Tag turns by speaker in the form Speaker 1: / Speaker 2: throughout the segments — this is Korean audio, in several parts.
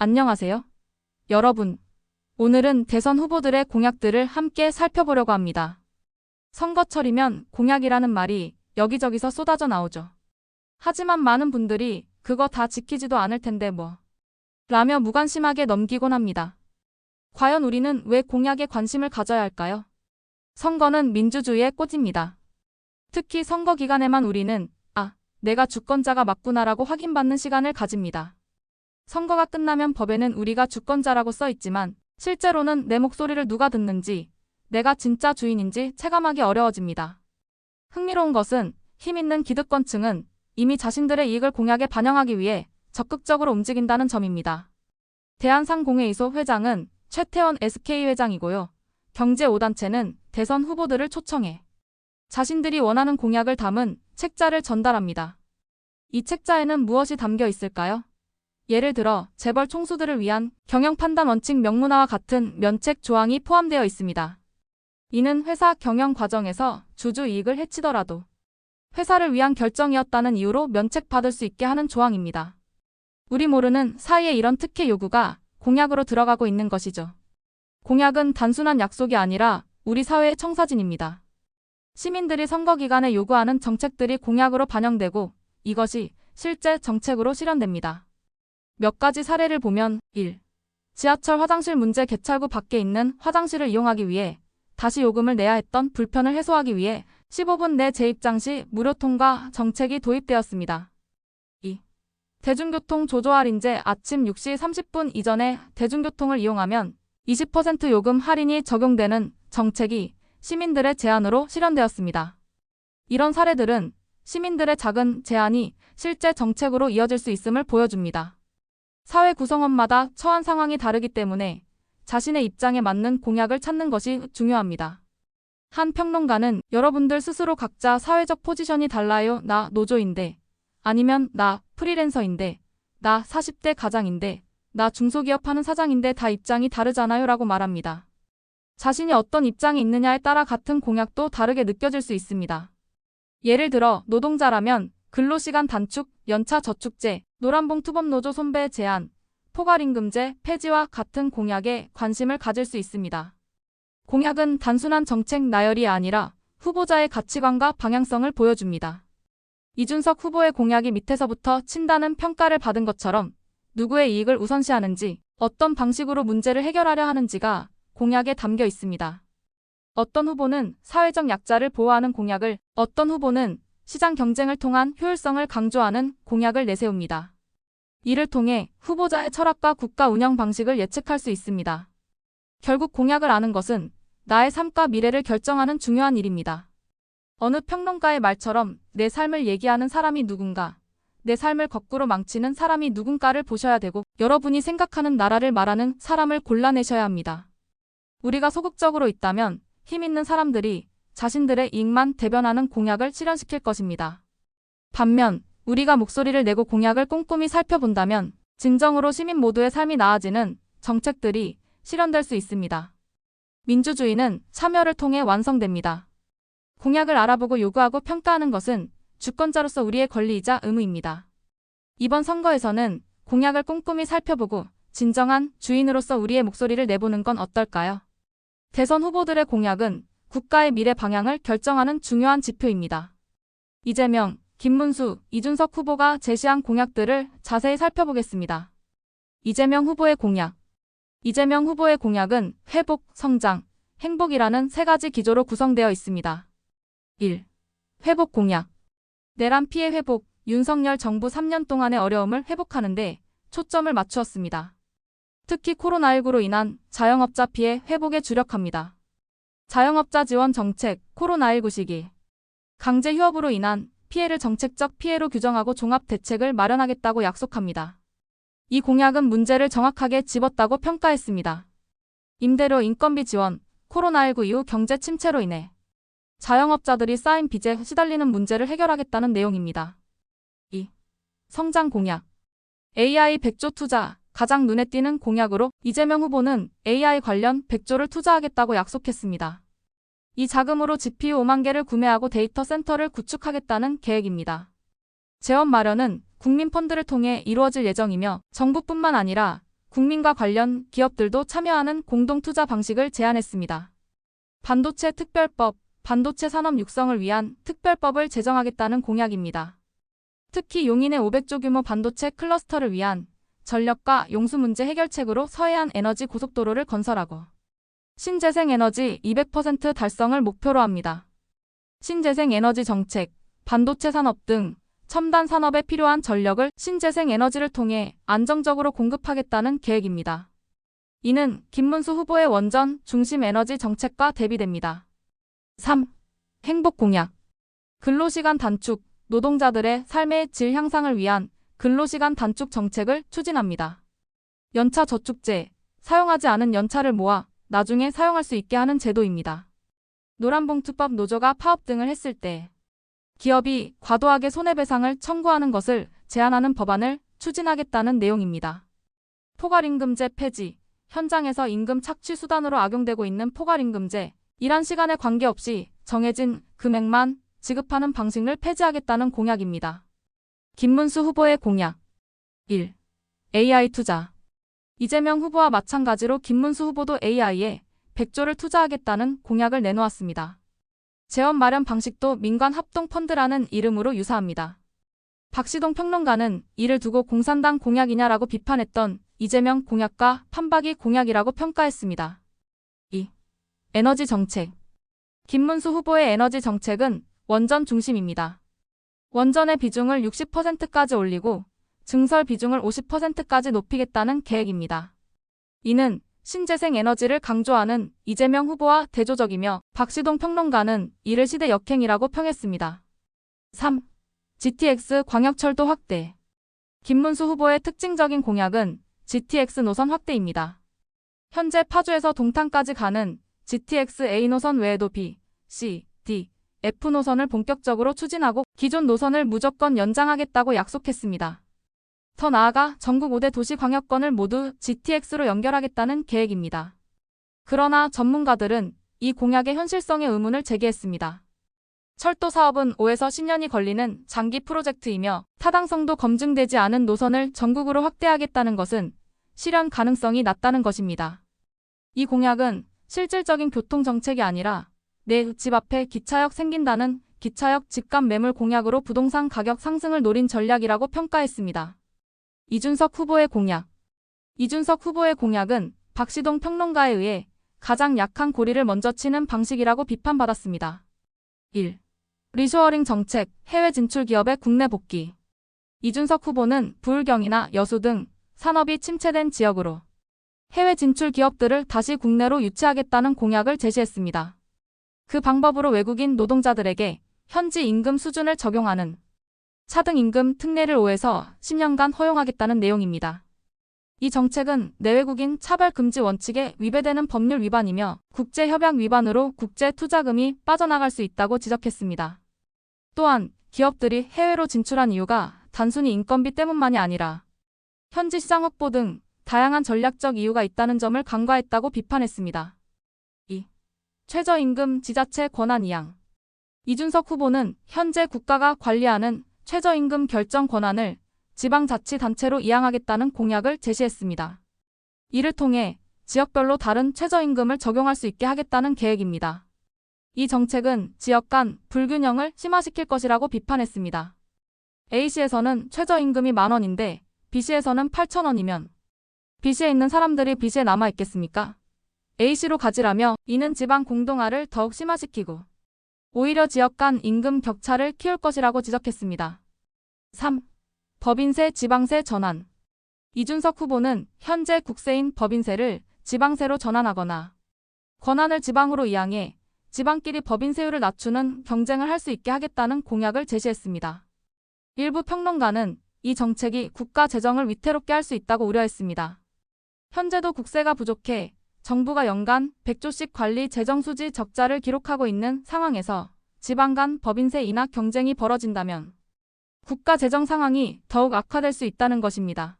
Speaker 1: 안녕하세요. 여러분, 오늘은 대선 후보들의 공약들을 함께 살펴보려고 합니다. 선거철이면 공약이라는 말이 여기저기서 쏟아져 나오죠. 하지만 많은 분들이 그거 다 지키지도 않을 텐데 뭐 라며 무관심하게 넘기곤 합니다. 과연 우리는 왜 공약에 관심을 가져야 할까요? 선거는 민주주의의 꽃입니다. 특히 선거 기간에만 우리는 내가 주권자가 맞구나라고 확인받는 시간을 가집니다. 선거가 끝나면 법에는 우리가 주권자라고 써 있지만 실제로는 내 목소리를 누가 듣는지, 내가 진짜 주인인지 체감하기 어려워집니다. 흥미로운 것은 힘 있는 기득권층은 이미 자신들의 이익을 공약에 반영하기 위해 적극적으로 움직인다는 점입니다. 대한상공회의소 회장은 최태원 SK 회장이고요. 경제 5단체는 대선 후보들을 초청해 자신들이 원하는 공약을 담은 책자를 전달합니다. 이 책자에는 무엇이 담겨 있을까요? 예를 들어 재벌 총수들을 위한 경영판단 원칙 명문화와 같은 면책 조항이 포함되어 있습니다. 이는 회사 경영 과정에서 주주 이익을 해치더라도 회사를 위한 결정이었다는 이유로 면책받을 수 있게 하는 조항입니다. 우리 모르는 사이에 이런 특혜 요구가 공약으로 들어가고 있는 것이죠. 공약은 단순한 약속이 아니라 우리 사회의 청사진입니다. 시민들이 선거 기간에 요구하는 정책들이 공약으로 반영되고 이것이 실제 정책으로 실현됩니다. 몇 가지 사례를 보면 1. 지하철 화장실 문제 개찰구 밖에 있는 화장실을 이용하기 위해 다시 요금을 내야 했던 불편을 해소하기 위해 15분 내 재입장 시 무료 통과 정책이 도입되었습니다. 2. 대중교통 조조 할인제 아침 6시 30분 이전에 대중교통을 이용하면 20% 요금 할인이 적용되는 정책이 시민들의 제안으로 실현되었습니다. 이런 사례들은 시민들의 작은 제안이 실제 정책으로 이어질 수 있음을 보여줍니다. 사회 구성원마다 처한 상황이 다르기 때문에 자신의 입장에 맞는 공약을 찾는 것이 중요합니다. 한 평론가는 여러분들 스스로 각자 사회적 포지션이 달라요. 나 노조인데, 아니면 나 프리랜서인데, 나 40대 가장인데, 나 중소기업 하는 사장인데 다 입장이 다르잖아요 라고 말합니다. 자신이 어떤 입장에 있느냐에 따라 같은 공약도 다르게 느껴질 수 있습니다. 예를 들어 노동자라면 근로시간 단축, 연차 저축제, 노란봉투법 노조 손배 제한, 포괄임금제 폐지와 같은 공약에 관심을 가질 수 있습니다. 공약은 단순한 정책 나열이 아니라 후보자의 가치관과 방향성을 보여줍니다. 이준석 후보의 공약이 밑에서부터 친다는 평가를 받은 것처럼 누구의 이익을 우선시하는지, 어떤 방식으로 문제를 해결하려 하는지가 공약에 담겨 있습니다. 어떤 후보는 사회적 약자를 보호하는 공약을, 어떤 후보는 시장 경쟁을 통한 효율성을 강조하는 공약을 내세웁니다. 이를 통해 후보자의 철학과 국가 운영 방식을 예측할 수 있습니다. 결국 공약을 아는 것은 나의 삶과 미래를 결정하는 중요한 일입니다. 어느 평론가의 말처럼 내 삶을 얘기하는 사람이 누군가, 내 삶을 거꾸로 망치는 사람이 누군가를 보셔야 되고 여러분이 생각하는 나라를 말하는 사람을 골라내셔야 합니다. 우리가 소극적으로 있다면 힘 있는 사람들이 자신들의 이익만 대변하는 공약을 실현시킬 것입니다. 반면 우리가 목소리를 내고 공약을 꼼꼼히 살펴본다면 진정으로 시민 모두의 삶이 나아지는 정책들이 실현될 수 있습니다. 민주주의는 참여를 통해 완성됩니다. 공약을 알아보고 요구하고 평가하는 것은 주권자로서 우리의 권리이자 의무입니다. 이번 선거에서는 공약을 꼼꼼히 살펴보고 진정한 주인으로서 우리의 목소리를 내보는 건 어떨까요? 대선 후보들의 공약은 국가의 미래 방향을 결정하는 중요한 지표입니다. 이재명, 김문수, 이준석 후보가 제시한 공약들을 자세히 살펴보겠습니다. 이재명 후보의 공약. 이재명 후보의 공약은 회복, 성장, 행복이라는 세 가지 기조로 구성되어 있습니다. 1. 회복 공약. 내란 피해 회복, 윤석열 정부 3년 동안의 어려움을 회복하는 데 초점을 맞추었습니다. 특히 코로나19로 인한 자영업자 피해 회복에 주력합니다. 자영업자 지원 정책, 코로나19 시기. 강제 휴업으로 인한 피해를 정책적 피해로 규정하고 종합 대책을 마련하겠다고 약속합니다. 이 공약은 문제를 정확하게 짚었다고 평가했습니다. 임대료 인건비 지원, 코로나19 이후 경제 침체로 인해 자영업자들이 쌓인 빚에 시달리는 문제를 해결하겠다는 내용입니다. 2. 성장 공약. AI 100조 투자, 가장 눈에 띄는 공약으로 이재명 후보는 AI 관련 100조를 투자하겠다고 약속했습니다. 이 자금으로 GPU 5만 개를 구매하고 데이터 센터를 구축하겠다는 계획입니다. 재원 마련은 국민 펀드를 통해 이루어질 예정이며 정부뿐만 아니라 국민과 관련 기업들도 참여하는 공동투자 방식을 제안했습니다. 반도체 특별법, 반도체 산업 육성을 위한 특별법을 제정하겠다는 공약입니다. 특히 용인의 500조 규모 반도체 클러스터를 위한 전력과 용수 문제 해결책으로 서해안 에너지 고속도로를 건설하고 신재생 에너지 200% 달성을 목표로 합니다. 신재생 에너지 정책, 반도체 산업 등 첨단 산업에 필요한 전력을 신재생 에너지를 통해 안정적으로 공급하겠다는 계획입니다. 이는 김문수 후보의 원전 중심 에너지 정책과 대비됩니다. 3. 행복 공약. 근로시간 단축, 노동자들의 삶의 질 향상을 위한 근로시간 단축 정책을 추진합니다. 연차 저축제, 사용하지 않은 연차를 모아 나중에 사용할 수 있게 하는 제도입니다. 노란봉투법 노조가 파업 등을 했을 때 기업이 과도하게 손해배상을 청구하는 것을 제한하는 법안을 추진하겠다는 내용입니다. 포괄임금제 폐지, 현장에서 임금 착취 수단으로 악용되고 있는 포괄임금제, 일한 시간에 관계없이 정해진 금액만 지급하는 방식을 폐지하겠다는 공약입니다. 김문수 후보의 공약 1. AI 투자. 이재명 후보와 마찬가지로 김문수 후보도 AI에 100조를 투자하겠다는 공약을 내놓았습니다. 재원 마련 방식도 민관 합동펀드라는 이름으로 유사합니다. 박시동 평론가는 이를 두고 공산당 공약이냐라고 비판했던 이재명 공약과 판박이 공약이라고 평가했습니다. 2. 에너지 정책. 김문수 후보의 에너지 정책은 원전 중심입니다. 원전의 비중을 60%까지 올리고 증설 비중을 50%까지 높이겠다는 계획입니다. 이는 신재생 에너지를 강조하는 이재명 후보와 대조적이며 박시동 평론가는 이를 시대 역행이라고 평했습니다. 3. GTX 광역철도 확대. 김문수 후보의 특징적인 공약은 GTX 노선 확대입니다. 현재 파주에서 동탄까지 가는 GTX A 노선 외에도 B, C, D, F 노선을 본격적으로 추진하고 기존 노선을 무조건 연장하겠다고 약속했습니다. 더 나아가 전국 5대 도시광역권을 모두 GTX로 연결하겠다는 계획입니다. 그러나 전문가들은 이 공약의 현실성에 의문을 제기했습니다. 철도 사업은 5에서 10년이 걸리는 장기 프로젝트이며 타당성도 검증되지 않은 노선을 전국으로 확대하겠다는 것은 실현 가능성이 낮다는 것입니다. 이 공약은 실질적인 교통정책이 아니라 내 집 앞에 기차역 생긴다는 기차역 집값 매물 공약으로 부동산 가격 상승을 노린 전략이라고 평가했습니다. 이준석 후보의 공약. 이준석 후보의 공약은 박시동 평론가에 의해 가장 약한 고리를 먼저 치는 방식이라고 비판받았습니다. 1. 리쇼어링 정책, 해외 진출 기업의 국내 복귀. 이준석 후보는 부울경이나 여수 등 산업이 침체된 지역으로 해외 진출 기업들을 다시 국내로 유치하겠다는 공약을 제시했습니다. 그 방법으로 외국인 노동자들에게 현지 임금 수준을 적용하는 차등 임금 특례를 5에서 10년간 허용하겠다는 내용입니다. 이 정책은 내외국인 차별금지 원칙에 위배되는 법률 위반이며 국제협약 위반으로 국제투자금이 빠져나갈 수 있다고 지적했습니다. 또한 기업들이 해외로 진출한 이유가 단순히 인건비 때문만이 아니라 현지 시장 확보 등 다양한 전략적 이유가 있다는 점을 간과했다고 비판했습니다. 2. 최저임금 지자체 권한 이양. 이준석 후보는 현재 국가가 관리하는 최저임금 결정 권한을 지방자치단체로 이양하겠다는 공약을 제시했습니다. 이를 통해 지역별로 다른 최저임금을 적용할 수 있게 하겠다는 계획입니다. 이 정책은 지역 간 불균형을 심화시킬 것이라고 비판했습니다. A시에서는 최저임금이 10,000원인데 B시에서는 8,000원이면 B시에 있는 사람들이 B시에 남아있겠습니까? A시로 가지라며 이는 지방 공동화를 더욱 심화시키고 오히려 지역 간 임금 격차를 키울 것이라고 지적했습니다. 3. 법인세 지방세 전환. 이준석 후보는 현재 국세인 법인세를 지방세로 전환하거나 권한을 지방으로 이양해 지방끼리 법인세율을 낮추는 경쟁을 할 수 있게 하겠다는 공약을 제시했습니다. 일부 평론가는 이 정책이 국가 재정을 위태롭게 할 수 있다고 우려했습니다. 현재도 국세가 부족해 정부가 연간 100조씩 관리 재정수지 적자를 기록하고 있는 상황에서 지방 간 법인세 인하 경쟁이 벌어진다면 국가 재정 상황이 더욱 악화될 수 있다는 것입니다.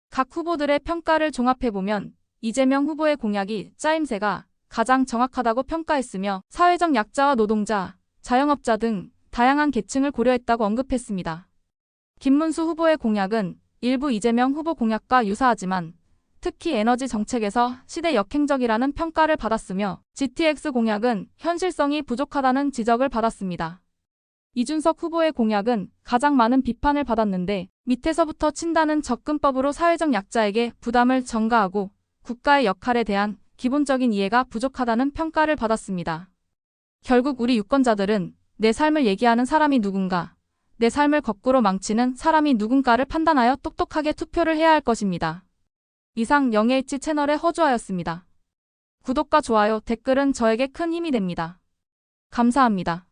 Speaker 1: 각 후보들의 평가를 종합해보면 이재명 후보의 공약이 짜임새가 가장 정확하다고 평가했으며 사회적 약자와 노동자, 자영업자 등 다양한 계층을 고려했다고 언급했습니다. 김문수 후보의 공약은 일부 이재명 후보 공약과 유사하지만 특히 에너지 정책에서 시대 역행적이라는 평가를 받았으며 GTX 공약은 현실성이 부족하다는 지적을 받았습니다. 이준석 후보의 공약은 가장 많은 비판을 받았는데 밑에서부터 친다는 접근법으로 사회적 약자에게 부담을 전가하고 국가의 역할에 대한 기본적인 이해가 부족하다는 평가를 받았습니다. 결국 우리 유권자들은 내 삶을 얘기하는 사람이 누군가, 내 삶을 거꾸로 망치는 사람이 누군가를 판단하여 똑똑하게 투표를 해야 할 것입니다. 이상 영예일치 채널의 허주아였습니다. 구독과 좋아요, 댓글은 저에게 큰 힘이 됩니다. 감사합니다.